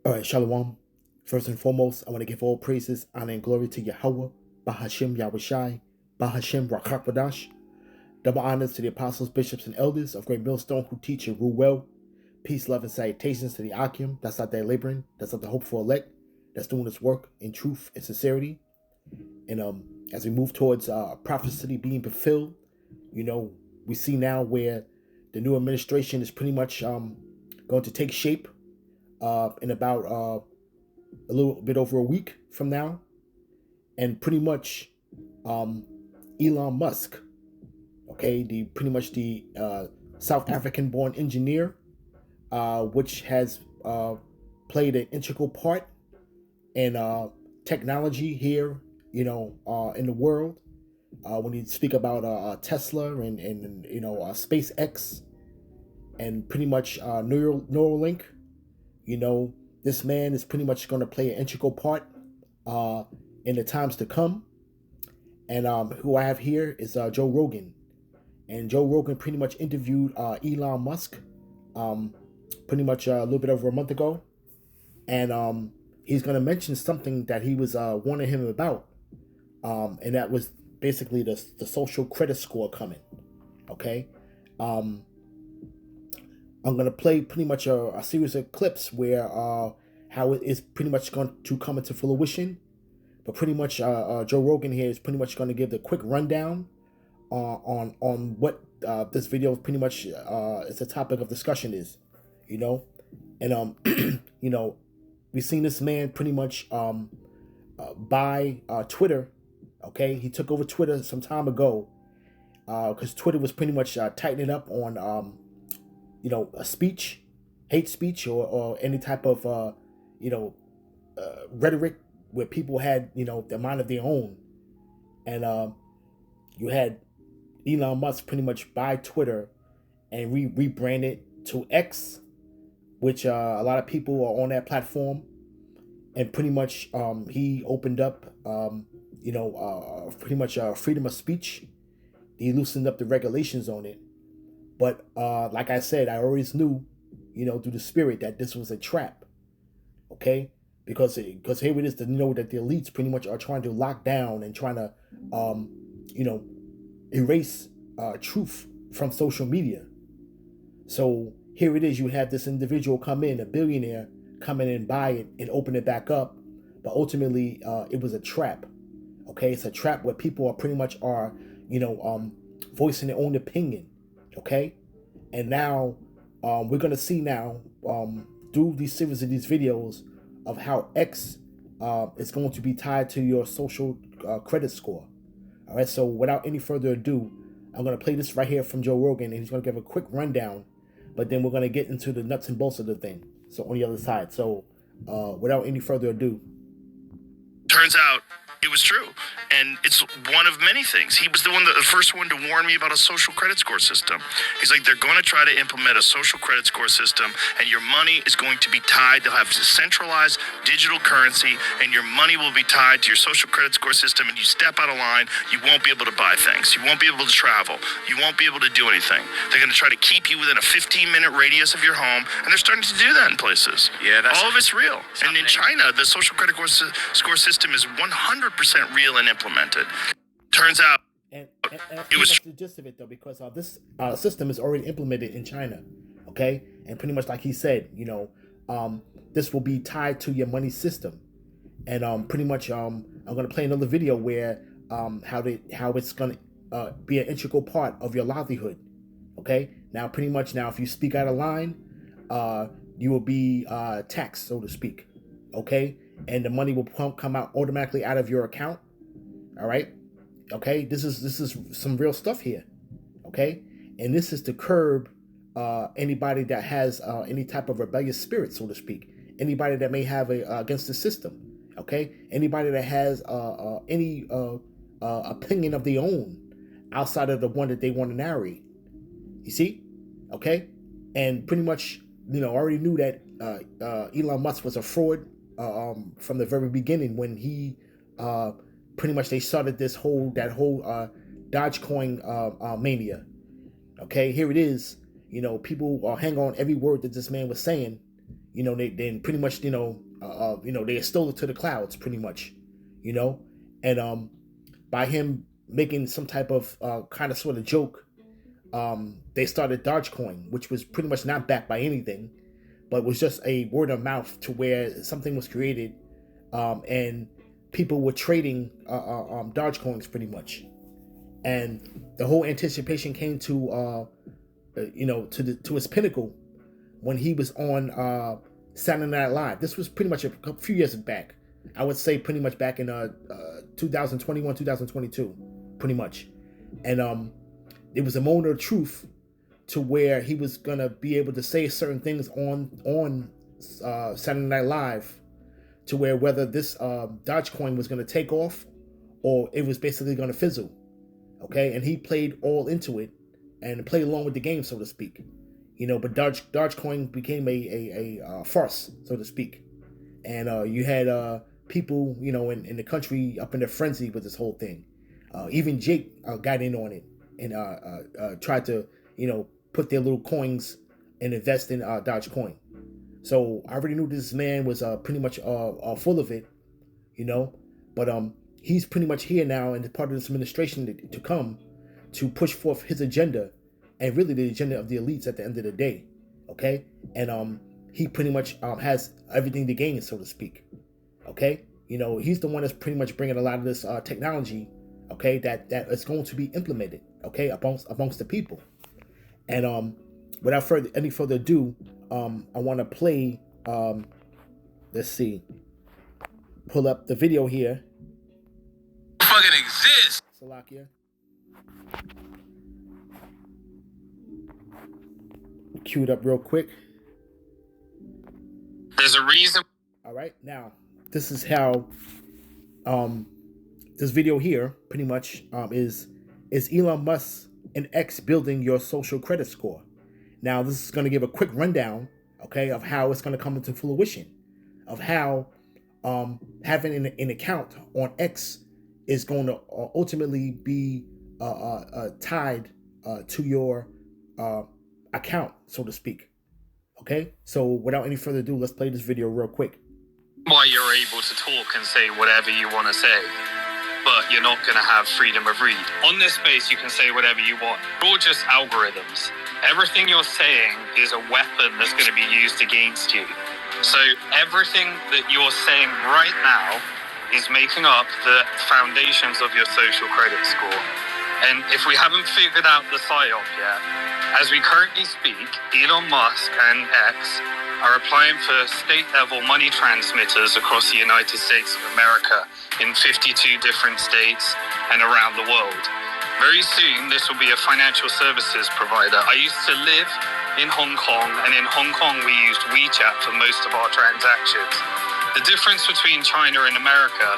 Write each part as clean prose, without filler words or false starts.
All right, Shalom. First and foremost, I want to give all praises, honor, and glory to Yahweh, Bahashim Yahushai, Bahashim Rakakwadash. Double honors to the apostles, bishops, and elders of Great Millstone who teach and rule well. Peace, love, and salutations to the Akim that's out there laboring, that's out there hopeful elect, that's doing its work in truth and sincerity. And as we move towards prophecy being fulfilled, we see now where the new administration is pretty much going to take shape in about a little bit over a week from now, and pretty much um, Elon Musk, okay, the pretty much the South African-born engineer, which has played an integral part in technology here, in the world. When you speak about Tesla and SpaceX and pretty much Neuralink, you know, this man is pretty much going to play an integral part uh, in the times to come. And who I have here is Joe Rogan. And Joe Rogan pretty much interviewed Elon Musk um, pretty much a little bit over a month ago. And he's going to mention something that he was warning him about. And that was basically the social credit score coming. Okay. Um, I'm going to play pretty much a series of clips where how it is pretty much going to come into fruition. But pretty much Joe Rogan here is pretty much going to give the quick rundown on what this video pretty much is a topic of discussion is, you know, and we've seen this man pretty much buy Twitter. Okay, he took over Twitter some time ago because Twitter was pretty much tightening up on a speech, hate speech, or any type of you know rhetoric where people had the mind of their own, and you had Elon Musk pretty much buy Twitter and rebrand it to X, which a lot of people are on that platform, and pretty much he opened up pretty much freedom of speech. He loosened up the regulations on it, but like I said, I always knew, through the spirit that this was a trap. Okay, because here it is to know that the elites pretty much are trying to lock down and trying to you know erase truth from social media. So here it is, you have this individual come in, a billionaire, come in and buy it and open it back up, but ultimately it was a trap. Okay, it's a trap where people are pretty much are voicing their own opinion. Okay, and now we're gonna see now through these series of these videos of how X is going to be tied to your social credit score. All right, so without any further ado, I'm going to play this right here from Joe Rogan, and he's going to give a quick rundown, but then we're going to get into the nuts and bolts of the thing. So on the other side. So without any further ado. Turns out it was true. And it's one of many things. He was the first one to warn me about a social credit score system. He's like, they're going to try to implement a social credit score system, and your money is going to be tied. They'll have a centralized digital currency, and your money will be tied to your social credit score system. And you step out of line, you won't be able to buy things. You won't be able to travel. You won't be able to do anything. They're going to try to keep you within a 15-minute radius of your home, and they're starting to do that in places. Yeah, all of it's real. And in China, the social credit score system is 100% real and implemented. Turns out and it was the gist of it, though, because this system is already implemented in China. Okay, and pretty much like he said, this will be tied to your money system, and pretty much I'm going to play another video where how it's going to be an integral part of your livelihood. Okay, now pretty much now if you speak out of line, you will be taxed, so to speak. Okay, and the money will come out automatically out of your account. All right. Okay, this is some real stuff here. Okay, and this is to curb anybody that has any type of rebellious spirit, so to speak. Anybody that may have against the system. Okay, anybody that has any opinion of their own outside of the one that they want to narrate. You see, okay, and pretty much already knew that Elon Musk was a fraud from the very beginning when he pretty much they started that whole Dogecoin mania. Okay, here it is. People hang on every word that this man was saying. They then pretty much they stole it to the clouds pretty much, and by him making some type of kind of sort of joke, they started Dogecoin, which was pretty much not backed by anything, but was just a word of mouth to where something was created, and people were trading Dogecoins pretty much, and the whole anticipation came to to its pinnacle when he was on Saturday Night Live. This was pretty much a few years back. I would say pretty much back in 2021, 2022, pretty much, and it was a moment of truth to where he was gonna be able to say certain things on Saturday Night Live, to where whether this Dogecoin was gonna take off or it was basically gonna fizzle. Okay, and he played all into it and played along with the game, so to speak. But Dogecoin became a farce, so to speak, and you had people, in the country up in their frenzy with this whole thing. Even Jake got in on it and tried to, put their little coins and invest in Dogecoin. So I already knew this man was pretty much full of it, but he's pretty much here now and part of this administration to come to push forth his agenda, and really the agenda of the elites at the end of the day, okay? And he pretty much has everything to gain, so to speak, okay? He's the one that's pretty much bringing a lot of this technology, okay, that is going to be implemented, okay, amongst the people. And without any further ado, I want to play, let's see, pull up the video here. Fucking exists. Salakia. Queued up real quick. There's a reason. All right, now this is how this video here pretty much is Elon Musk and X building your social credit score. Now this is going to give a quick rundown, okay, of how it's going to come into fruition, of how having an account on X is going to ultimately be tied to your account, so to speak. Okay, so without any further ado, let's play this video real quick. Why you're able to talk and say whatever you want to say, but you're not going to have freedom of read. On this space, you can say whatever you want. They're all just algorithms. Everything you're saying is a weapon that's going to be used against you. So everything that you're saying right now is making up the foundations of your social credit score. And if we haven't figured out the PSYOP yet, as we currently speak, Elon Musk and X are applying for state-level money transmitters across the United States of America in 52 different states and around the world. Very soon, this will be a financial services provider. I used to live in Hong Kong, and in Hong Kong, we used WeChat for most of our transactions. The difference between China and America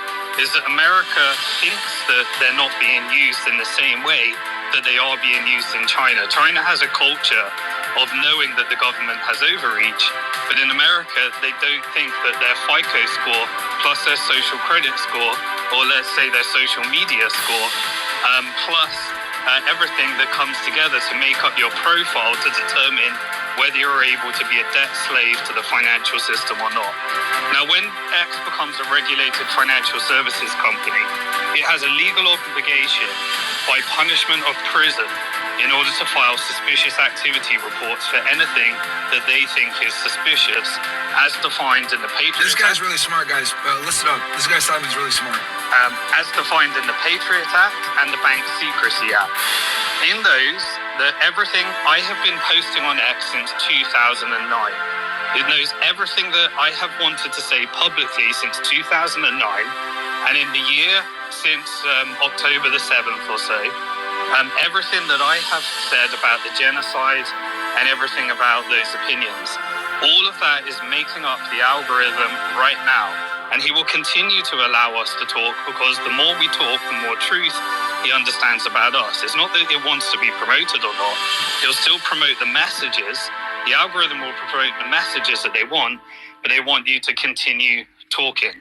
is that America thinks that they're not being used in the same way that they are being used in China. China has a culture of knowing that the government has overreach, but in America, they don't think that their FICO score plus their social credit score, or let's say their social media score, plus everything that comes together to make up your profile to determine whether you're able to be a debt slave to the financial system or not. Now, when X becomes a regulated financial services company, it has a legal obligation by punishment of prison in order to file suspicious activity reports for anything that they think is suspicious, as defined in the Patriot Act. This guy's really smart, guys. Listen up. This guy Simon's really smart. As defined in the Patriot Act and the Bank Secrecy Act. In those, everything I have been posting on X since 2009. It knows everything that I have wanted to say publicly since 2009, and in the year since October the 7th or so, everything that I have said about the genocide and everything about those opinions, all of that is making up the algorithm right now. And he will continue to allow us to talk, because the more we talk, the more truth he understands about us. It's not that it wants to be promoted or not. He'll still promote the messages. The algorithm will promote the messages that they want, but they want you to continue talking.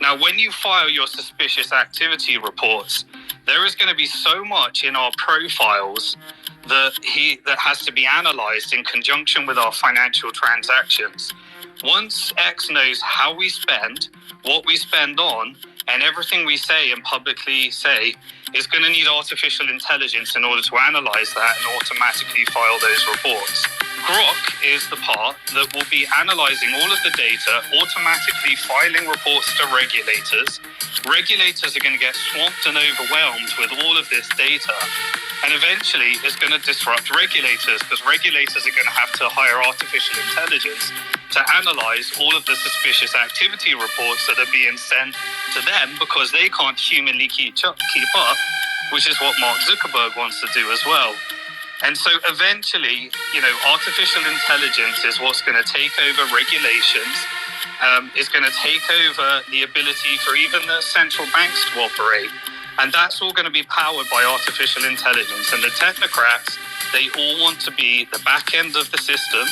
Now, when you file your suspicious activity reports, there is going to be so much in our profiles that has to be analyzed in conjunction with our financial transactions. Once X knows how we spend, what we spend on, and everything we say and publicly say is going to need artificial intelligence in order to analyze that and automatically file those reports. Grok is the part that will be analyzing all of the data, automatically filing reports to regulators. Regulators are going to get swamped and overwhelmed with all of this data. And eventually it's going to disrupt regulators, because regulators are going to have to hire artificial intelligence to analyze all of the suspicious activity reports that are being sent to them, because they can't humanly keep up, which is what Mark Zuckerberg wants to do as well. And so eventually, artificial intelligence is what's going to take over regulations, is going to take over the ability for even the central banks to operate. And that's all going to be powered by artificial intelligence. And the technocrats, they all want to be the back end of the system.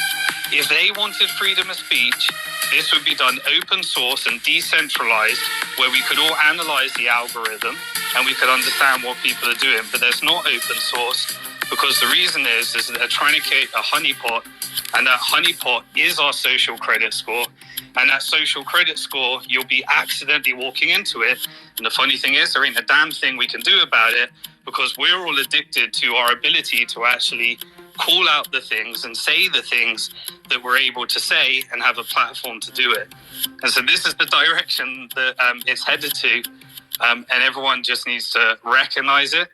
If they wanted freedom of speech, this would be done open source and decentralized, where we could all analyze the algorithm and we could understand what people are doing. But there's not open source, because the reason is that they're trying to create a honeypot, and that honeypot is our social credit score. And that social credit score, you'll be accidentally walking into it. And the funny thing is, there ain't a damn thing we can do about it, because we're all addicted to our ability to actually call out the things and say the things that we're able to say and have a platform to do it. And so this is the direction that it's headed to. And everyone just needs to recognize it.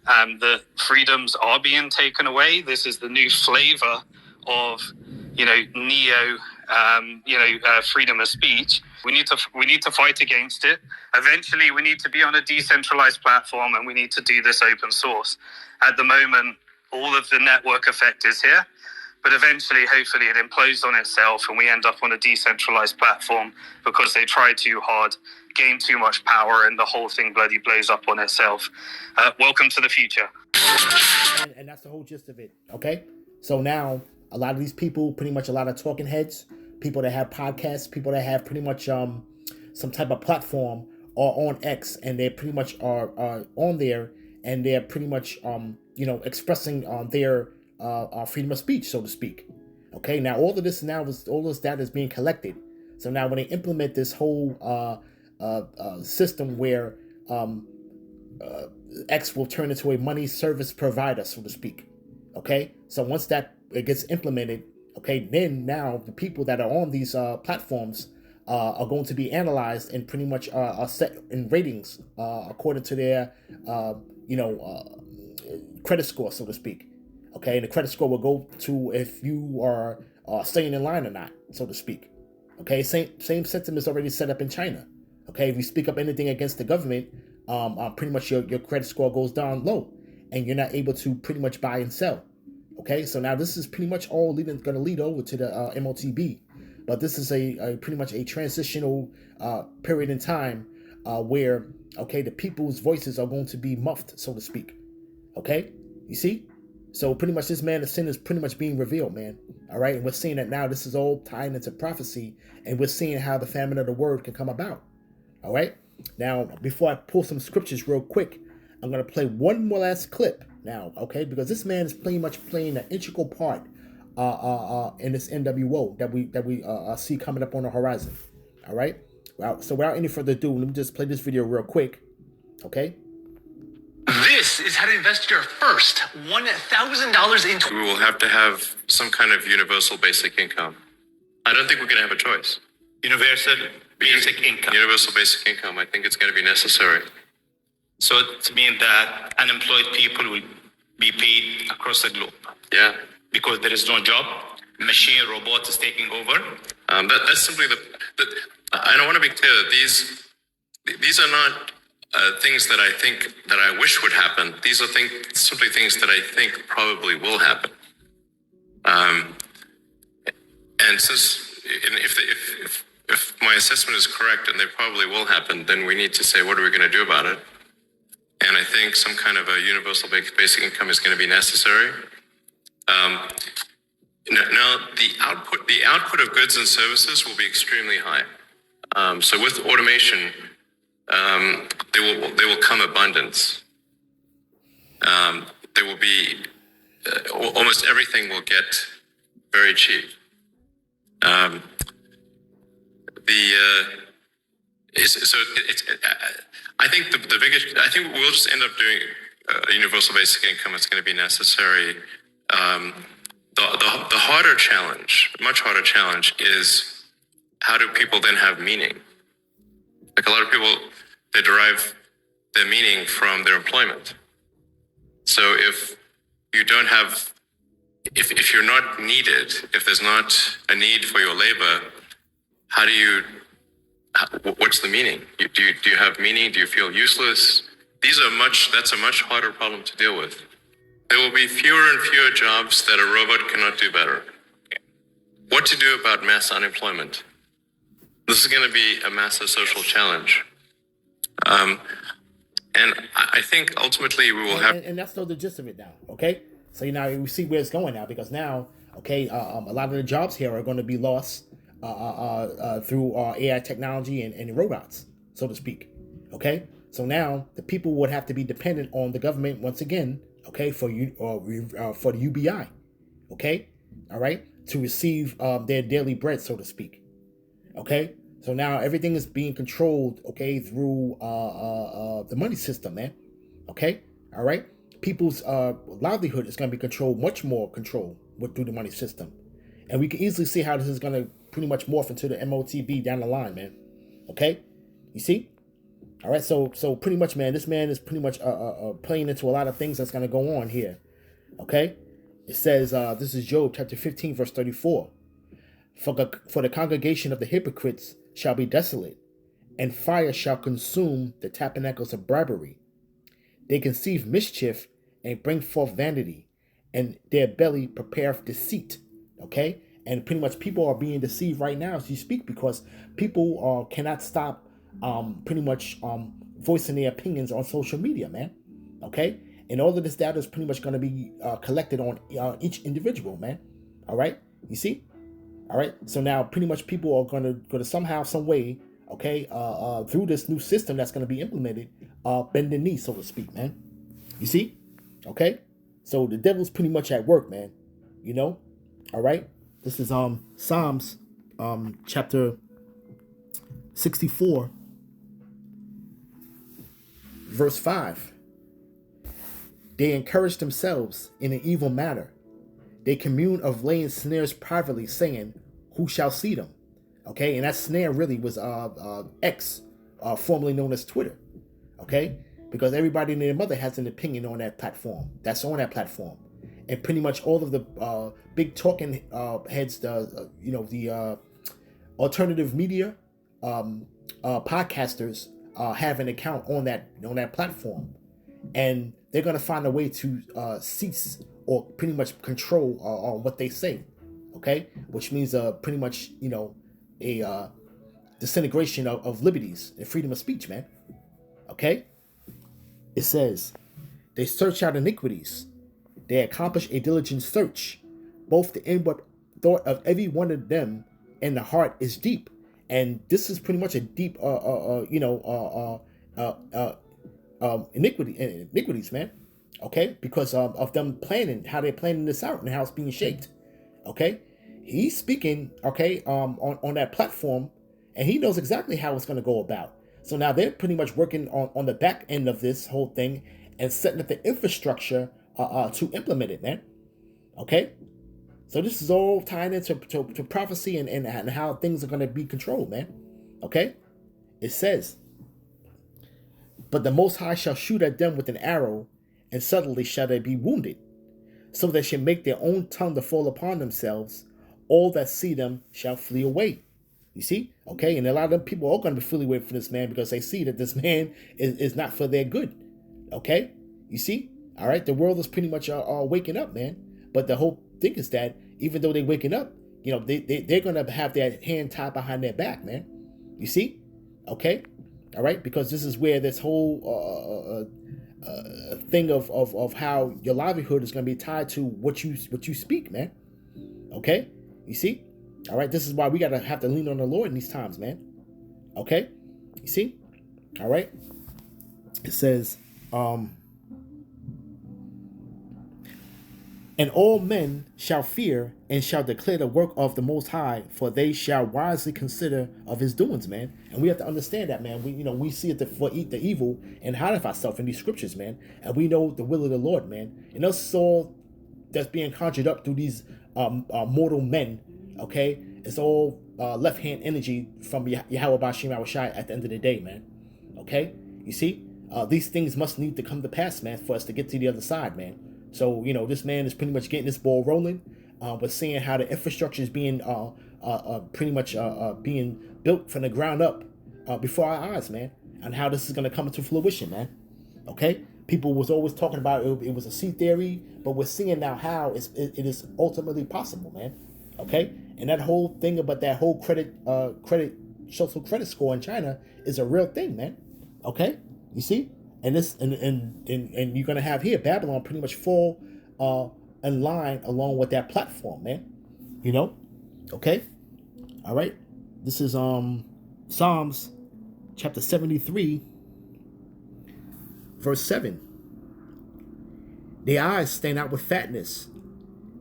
The freedoms are being taken away. This is the new flavor of, freedom of speech. We need to fight against it. Eventually, we need to be on a decentralized platform, and we need to do this open source. At the moment, all of the network effect is here, but eventually, hopefully, it implodes on itself, and we end up on a decentralized platform because they try too hard, gain too much power, and the whole thing bloody blows up on itself. Welcome to the future. And that's the whole gist of it, okay? So now, a lot of these people, pretty much a lot of talking heads, people that have podcasts, people that have pretty much some type of platform are on X, and they pretty much are on there, and they're pretty much expressing their freedom of speech, so to speak. Okay, now all of this data is being collected. So now when they implement this whole system where X will turn into a money service provider, so to speak. Okay, so once it gets implemented, okay, then now the people that are on these platforms are going to be analyzed and pretty much are set in ratings according to their credit score, so to speak. Okay, and the credit score will go to if you are staying in line or not, so to speak. Okay, same system is already set up in China. Okay, if you speak up anything against the government, pretty much your credit score goes down low, and you're not able to pretty much buy and sell. Okay, so now this is pretty much all going to lead over to the MOTB, but this is a pretty much a transitional period in time where the people's voices are going to be muffed, so to speak. Okay, you see. So pretty much this man of sin is pretty much being revealed, man. All right. And we're seeing that now. This is all tying into prophecy. And we're seeing how the famine of the word can come about. All right. Now, before I pull some scriptures real quick, I'm going to play one more last clip now. Okay. Because this man is pretty much playing an integral part in this NWO that we see coming up on the horizon. All right. Well, so without any further ado, let me just play this video real quick. Okay. This is how to invest your first $1,000 into. We will have to have some kind of universal basic income. I don't think we're going to have a choice. Universal basic income. Universal basic income. I think it's going to be necessary. So it means that unemployed people will be paid across the globe. Yeah. Because there is no job. Machine, robot is taking over. That's simply I don't want to be clear that these are not things that I wish would happen. These are simply things that I think probably will happen. And since if my assessment is correct and they probably will happen, then we need to say, what are we going to do about it? And I think some kind of a universal basic income is going to be necessary. Now the output of goods and services will be extremely high. So with automation, there will come abundance. There will be almost everything will get very cheap. I think the biggest. I think we'll just end up doing a universal basic income. It's going to be necessary. The harder challenge, much harder challenge, is how do people then have meaning? Like a lot of people, they derive their meaning from their employment. So if you don't have, if you're not needed, if there's not a need for your labor, what's the meaning? Do you have meaning? Do you feel useless? That's a much harder problem to deal with. There will be fewer and fewer jobs that a robot cannot do better. What to do about mass unemployment? This is going to be a massive social challenge. And I think ultimately we will have... And that's still the gist of it now, okay? So now we see where it's going now, because now, okay, a lot of the jobs here are going to be lost through AI technology and robots, so to speak, okay? So now the people would have to be dependent on the government once again, okay, for the UBI, okay, all right, to receive their daily bread, so to speak, okay. So now everything is being controlled, okay, through the money system, man, okay, all right. People's livelihood is going to be controlled, much more controlled through the money system, and we can easily see how this is going to pretty much morph into the MOTB down the line, man. Okay, you see. All right, so pretty much, man, this man is pretty much playing into a lot of things that's going to go on here. Okay, it says, this is Job chapter 15, verse 34. For the congregation of the hypocrites shall be desolate, and fire shall consume the tabernacles of bribery. They conceive mischief and bring forth vanity, and their belly prepareth deceit. Okay, and pretty much people are being deceived right now as you speak, because people cannot stop pretty much voicing their opinions on social media, man. Okay, and all of this data is pretty much going to be collected on each individual, man. All right, you see. All right, so now pretty much people are going to somehow, some way, okay, through this new system that's going to be implemented, bend the knee, so to speak, man. You see, okay. So the devil's pretty much at work, man. You know, all right. This is Psalms chapter 64. Verse 5, they encourage themselves in an evil manner. They commune of laying snares privately, saying, who shall see them? Okay, and that snare really was X, formerly known as Twitter. Okay, because everybody and their mother has an opinion on that platform. That's on that platform. And pretty much all of the big talking heads, the alternative media podcasters have an account on that platform, and they're gonna find a way to cease or pretty much control on what they say, okay? Which means pretty much a disintegration of liberties and freedom of speech, man. Okay, it says they search out iniquities, they accomplish a diligent search, both the inward thought of every one of them and the heart is deep. And this is pretty much a deep, iniquities, man. Okay, because of them planning, how they're planning this out and how it's being shaped. Okay, he's speaking, okay, on that platform, and he knows exactly how it's going to go about. So now they're pretty much working on the back end of this whole thing and setting up the infrastructure to implement it, man. Okay. So this is all tying into prophecy and how things are going to be controlled, man. Okay? It says, but the Most High shall shoot at them with an arrow, and suddenly shall they be wounded, so they shall make their own tongue to fall upon themselves. All that see them shall flee away. You see? Okay? And a lot of them people are going to be flee away from this man because they see that this man is not for their good. Okay? You see? All right? The world is pretty much waking up, man. But the whole thing is that even though they're waking up, they're going to have their hand tied behind their back, man. You see? Okay? All right? Because this is where this whole thing of how your livelihood is going to be tied to what you speak, man. Okay? You see? All right? This is why we got to have to lean on the Lord in these times, man. Okay? You see? All right? It says, And all men shall fear and shall declare the work of the Most High, for they shall wisely consider of his doings, man. And we have to understand that, man. We see it for eat the evil and hide of ourselves in these scriptures, man. And we know the will of the Lord, man. And us all that's being conjured up through these mortal men, okay? It's all left hand energy from Yahweh Bashim Yahushai at the end of the day, man. Okay? You see? These things must need to come to pass, man, for us to get to the other side, man. So, this man is pretty much getting this ball rolling. We're seeing how the infrastructure is being pretty much being built from the ground up before our eyes, man. And how this is going to come into fruition, man. Okay? People was always talking about it was a sea theory, but we're seeing now how it is ultimately possible, man. Okay? And that whole thing about that whole social credit score in China is a real thing, man. Okay? You see? And this and you're gonna have here Babylon pretty much fall in line along with that platform, man. Okay? All right. This is Psalms chapter 73, verse 7. Their eyes stand out with fatness.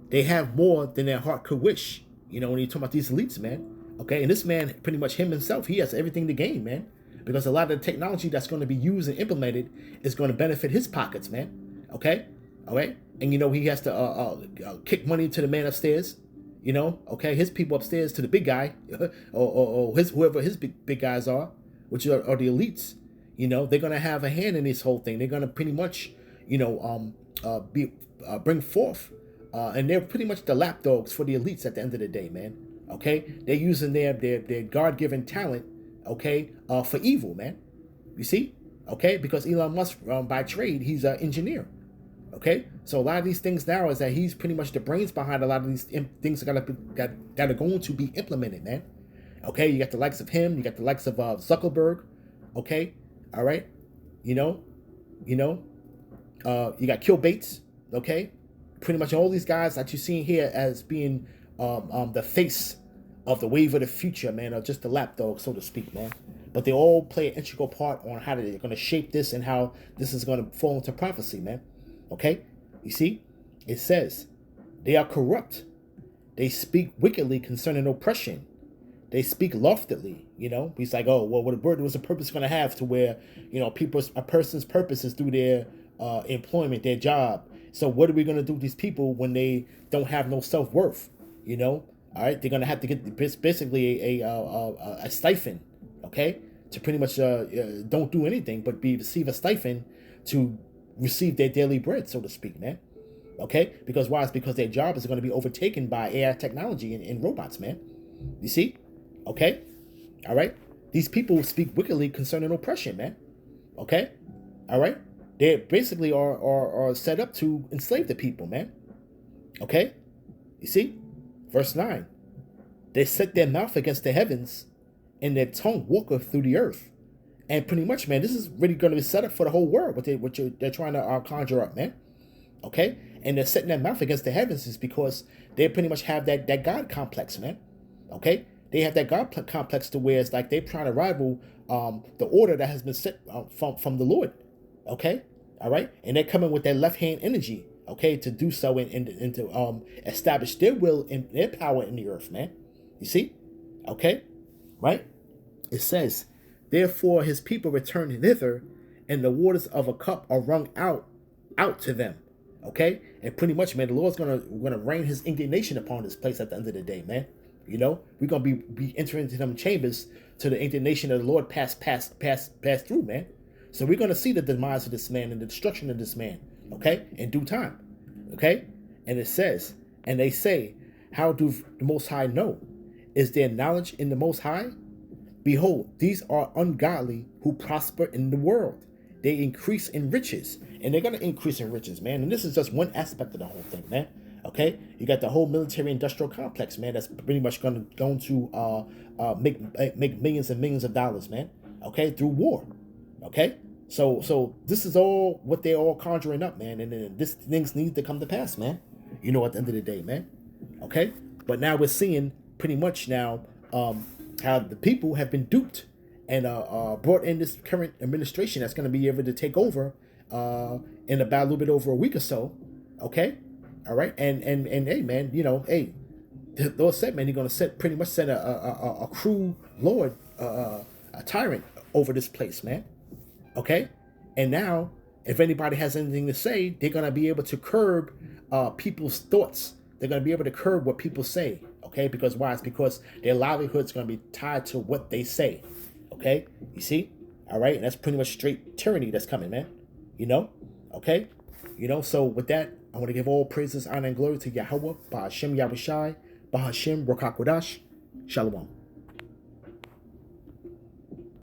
They have more than their heart could wish. When you talk about these elites, man. Okay, and this man, pretty much himself, he has everything to gain, man. Because a lot of the technology that's going to be used and implemented is going to benefit his pockets, man. Okay? All right? And, he has to kick money to the man upstairs. Okay? His people upstairs to the big guy. or whoever his big guys are, which are the elites. They're going to have a hand in this whole thing. They're going to pretty much, bring forth. And they're pretty much the lapdogs for the elites at the end of the day, man. Okay? They're using their God-given talent, okay, for evil, man. You see? Okay? Because Elon Musk, by trade, he's an engineer. Okay? So a lot of these things now is that he's pretty much the brains behind a lot of these things that are going to be implemented, man. Okay? You got the likes of him. You got the likes of Zuckerberg. Okay? All right? You got Kill Bates. Okay? Pretty much all these guys that you're seeing here as being the face of the wave of the future, man, or just the lapdog, so to speak, man. But they all play an integral part on how they're going to shape this and how this is going to fall into prophecy, man. Okay? You see? It says, they are corrupt. They speak wickedly concerning oppression. They speak loftily, He's like, oh, well, what was the purpose going to have to where, a person's purpose is through their employment, their job. So what are we going to do with these people when they don't have no self-worth, All right, they're going to have to get basically a stipend, okay, to pretty much don't do anything but receive a stipend to receive their daily bread, so to speak, man. Okay? Because why? It's because their job is going to be overtaken by AI technology and robots, man. You see? Okay? All right? These people speak wickedly concerning oppression, man. Okay? All right? They basically are set up to enslave the people, man. Okay? You see? Verse 9. They set their mouth against the heavens, and their tongue walketh through the earth. And pretty much, man, this is really going to be set up for the whole world, what they're trying to conjure up, man. Okay? And they're setting their mouth against the heavens is because they pretty much have that God complex, man. Okay? They have that God complex to where it's like they're trying to rival the order that has been set from the Lord. Okay? All right? And they're coming with their left-hand energy, okay, to do so and to establish their will and their power in the earth, man. You see? Okay? Right? It says, therefore his people return thither, and the waters of a cup are wrung out to them. Okay? And pretty much, man, the Lord's gonna rain his indignation upon this place at the end of the day, man. We're gonna be entering into them chambers to the indignation of the Lord pass through, man. So we're gonna see the demise of this man and the destruction of this man, okay, in due time. Okay? And it says, and they say, how do the Most High know? Is there knowledge in the Most High? Behold, these are ungodly who prosper in the world. They increase in riches. And they're going to increase in riches, man. And this is just one aspect of the whole thing, man. Okay? You got the whole military industrial complex, man, that's pretty much going to make millions and millions of dollars, man. Okay? Through war. Okay? So this is all what they're all conjuring up, man. And this things need to come to pass, man. At the end of the day, man. Okay? But now we're seeing pretty much now how the people have been duped and brought in this current administration that's going to be able to take over in about a little bit over a week or so. Okay? All right, and hey, man, you know, hey, the Lord said, man, He's gonna pretty much send a cruel Lord, a tyrant over this place, man. Okay, and now if anybody has anything to say, they're gonna be able to curb people's thoughts. They're gonna be able to curb what people say. Okay, because why? It's because their livelihood's gonna be tied to what they say. Okay, you see, all right, and that's pretty much straight tyranny that's coming, man. You know, okay, you know. So with that, I want to give all praises, honor, and glory to Yahweh, Bahashem Yahushai, Bahashem Rokakwadash, Shalom.